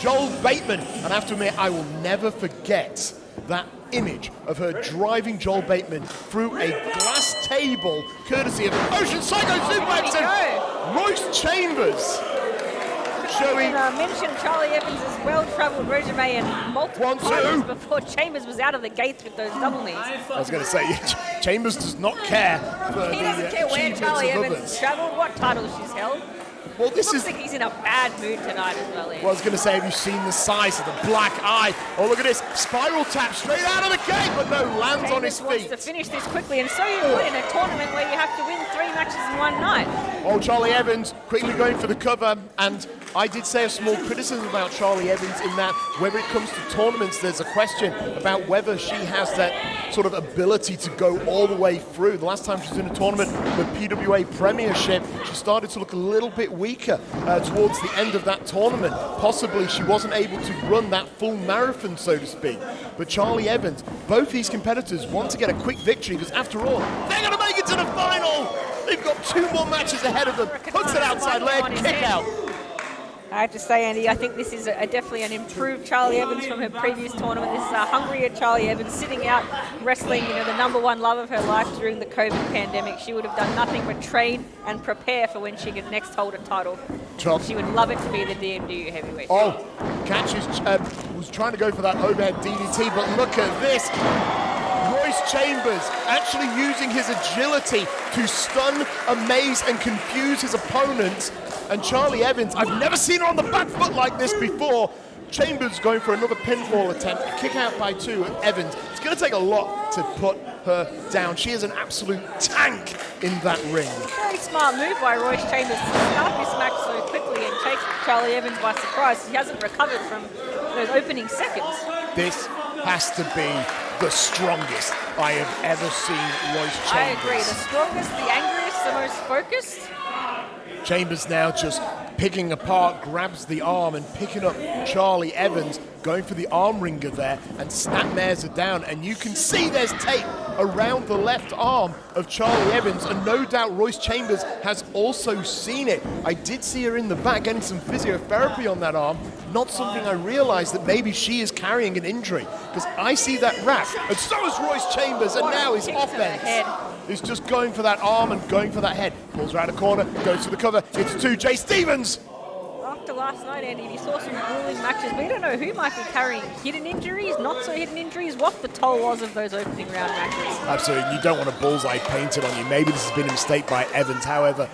Joel Bateman. And I have to admit, I will never forget that image of her driving Joel Bateman through a glass table, courtesy of Ocean Psycho Suplex and Royce Chambers. Showing mentioned Charlie Evans' well-travelled resume and multiple times before Chambers was out of the gates with those double knees. I was going to say, Chambers does not care for he doesn't care where Charlie Evans travelled, what titles she's held. Well, this looks like he's in a bad mood tonight as well. Well, I was going to say, have you seen the size of the black eye? Oh, look at this. Spiral tap straight out of the gate, but no, lands on his feet. Wants to finish this quickly, and so you would in a tournament where you have to win 3 matches in one night. Oh, Charlie Evans quickly going for the cover, and I did say a small criticism about Charlie Evans in that whether it comes to tournaments, there's a question about whether she has that sort of ability to go all the way through. The last time she was in a tournament, the PWA Premiership, she started to look a little bit weaker towards the end of that tournament. Possibly she wasn't able to run that full marathon, so to speak. But Charlie Evans, both these competitors want to get a quick victory because after all, they're going to make it to the final. They've got 2 more matches ahead of them. Hooks it outside leg, kick out. I have to say, Andy, I think this is definitely an improved Charlie Evans from her previous tournament. This is a hungrier Charlie Evans sitting out wrestling, the #1 love of her life during the COVID pandemic. She would have done nothing but train and prepare for when she could next hold a title. She would love it to be the DMW heavyweight. Oh, catches, was trying to go for that overhead DDT, but look at this. Royce Chambers actually using his agility to stun, amaze, and confuse his opponents. And Charlie Evans, I've never seen her on the back foot like this before. Chambers going for another pinfall attempt, a kick out by 2, and Evans. It's going to take a lot to put her down. She is an absolute tank in that ring. Very smart move by Royce Chambers to start this match so quickly and take Charlie Evans by surprise. He hasn't recovered from those opening seconds. This has to be the strongest I have ever seen Royce Chambers. I agree. The strongest, the angriest, the most focused. Chambers now just picking apart, grabs the arm and picking up Charlie Evans, going for the arm wringer there, and snapmares her down. And you can see there's tape around the left arm of Charlie Evans, and no doubt Royce Chambers has also seen it. I did see her in the back getting some physiotherapy on that arm. Not something I realized that maybe she is carrying an injury, because I see that wrap, and so is Royce Chambers, and now his offense is just going for that arm and going for that head. Pulls around a corner, goes for the cover, it's 2, Jay Stevens. After last night, Andy, we saw some grueling matches. We don't know who might be carrying hidden injuries, not so hidden injuries, what the toll was of those opening round matches. Absolutely, you don't want a bullseye painted on you. Maybe this has been a mistake by Evans, however,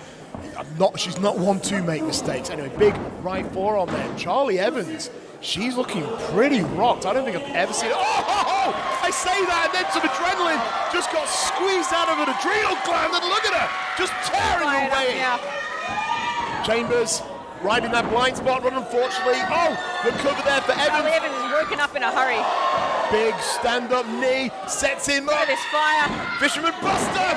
she's not one to make mistakes. Anyway, big right forearm there. Charlie Evans, she's looking pretty rocked. I don't think I've ever seen it. Oh, I say that, and then some adrenaline just got squeezed out of an adrenal gland, and look at her, just tearing away. Chambers right in that blind spot, but unfortunately, the cover there for Evans. Charlie Evans is woken up in a hurry. Big stand-up knee, sets him up. There's fire. Fisherman Buster.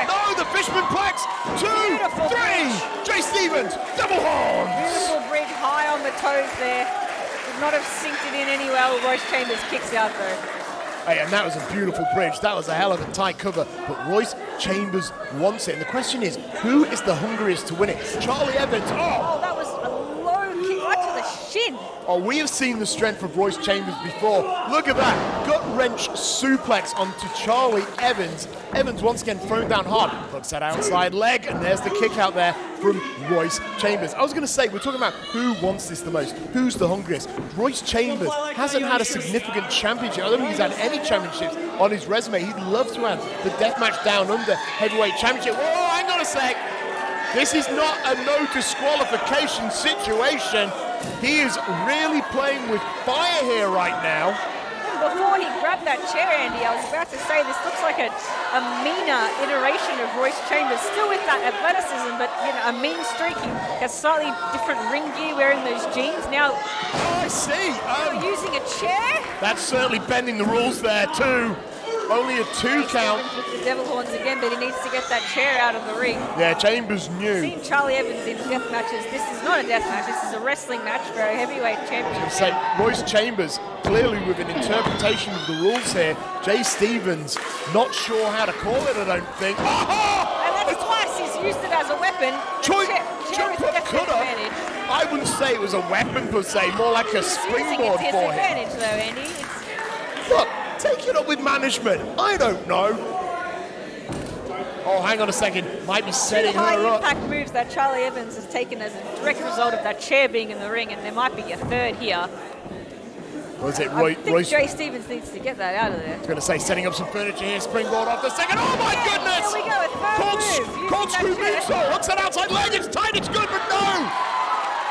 No, the Fisherman Plex. 2, 3. Jay Stevens, double horns. Beautiful bridge, high on the toes there. Would not have synced it in any well. Royce Chambers kicks out though. Hey, and that was a beautiful bridge. That was a hell of a tight cover, but Royce Chambers wants it. And the question is, who is the hungriest to win it? Charlie Evans. Oh, that was a low kick right to the shin. Oh, we have seen the strength of Royce Chambers before. Look at that. Gut wrench suplex onto Charlie Evans. Evans once again thrown down hard. Hooks that outside leg, and there's the kick out there from Royce Chambers. I was going to say, we're talking about who wants this the most. Who's the hungriest? Royce Chambers hasn't had a significant championship. I don't think he's had any championships on his resume. He'd love to have the Deathmatch Down Under heavyweight championship. Whoa, hang on a sec. This is not a no disqualification situation. He is really playing with fire here right now. Before he grabbed that chair, Andy, I was about to say this looks like a meaner iteration of Royce Chambers, still with that athleticism, but a mean streak. He has slightly different ring gear, wearing those jeans. Now, I see. Using a chair? That's certainly bending the rules there too. Only a 2 count. With the devil horns again, but he needs to get that chair out of the ring. Yeah, Chambers knew. Seen Charlie Evans in death matches. This is not a death match. This is a wrestling match for a heavyweight championship. Say, Royce Chambers clearly with an interpretation of the rules here. Jay Stevens not sure how to call it, I don't think. And that's twice he's used it as a weapon. Choi Chair is definitely could have. advantage. I wouldn't say it was a weapon per se, more like a Using springboard its for him. advantage, though, Andy. It's, Look, take it up with management. I don't know. Oh, hang on a second. Might be setting two her up. high-impact moves that Charlie Evans has taken as a direct result of that chair being in the ring, and there might be a third here. Was it I think Royce? Jay Stevens needs to get that out of there. I was going to say, setting up some furniture here. Springboard off the second. Oh, my goodness! Here we go, a third move. Called Using screw that chair. moonsault. Hooks that outside leg. It's tight. It's good, but no!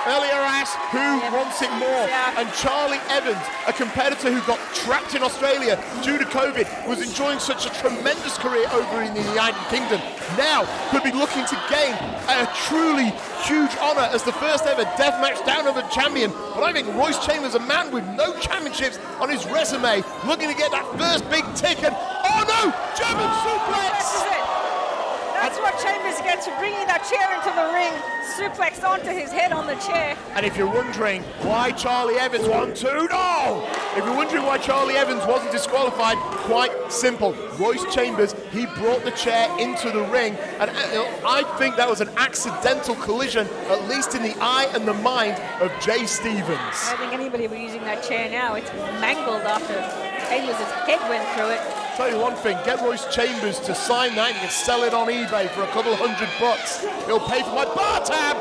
Earlier asked who wants it more. Yeah. And Charlie Evans, a competitor who got trapped in Australia due to COVID, was enjoying such a tremendous career over in the United Kingdom, now could be looking to gain a truly huge honour as the first ever deathmatch down under champion. But I think Royce Chambers, a man with no championships on his resume, looking to get that first big ticket. Oh no! German suplex! This is it. That's what Chambers gets for bringing that chair into the ring, suplexed onto his head on the chair. And if you're wondering why Charlie Evans if you're wondering why Charlie Evans wasn't disqualified, quite simple. Royce Chambers, he brought the chair into the ring, and I think that was an accidental collision, at least in the eye and the mind of Jay Stevens. I don't think anybody will be using that chair now. It's mangled after Chambers' head went through it. Tell you one thing, get Royce Chambers to sign that, you can sell it on eBay for a couple $100. He'll pay for my bar tab.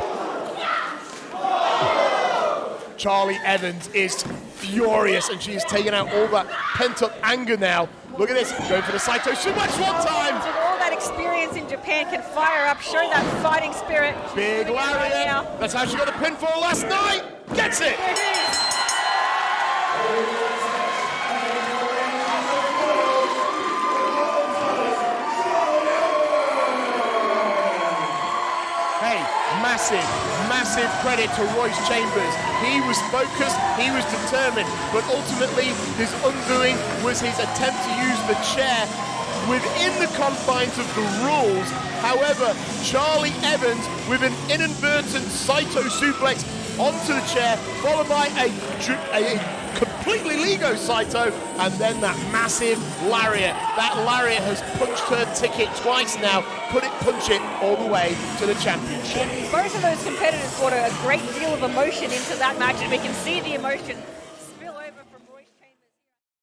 Charlie Evans is furious, and she's taken out all that pent-up anger now. Look at this, going for the Saito suplex one time. With all that experience in Japan, can fire up, show that fighting spirit. She's Big doing it right lariat. now. That's how she got the pinfall last night. Gets it. There it is. Hey, massive credit to Royce Chambers. He was focused, he was determined, but ultimately his undoing was his attempt to use the chair within the confines of the rules. However, Charlie Evans with an inadvertent Saito suplex onto the chair, followed by a completely legal Saito, and then that massive lariat. That lariat has punched her ticket twice now, punch it all the way to the championship. Both of those competitors brought a great deal of emotion into that match, and we can see the emotion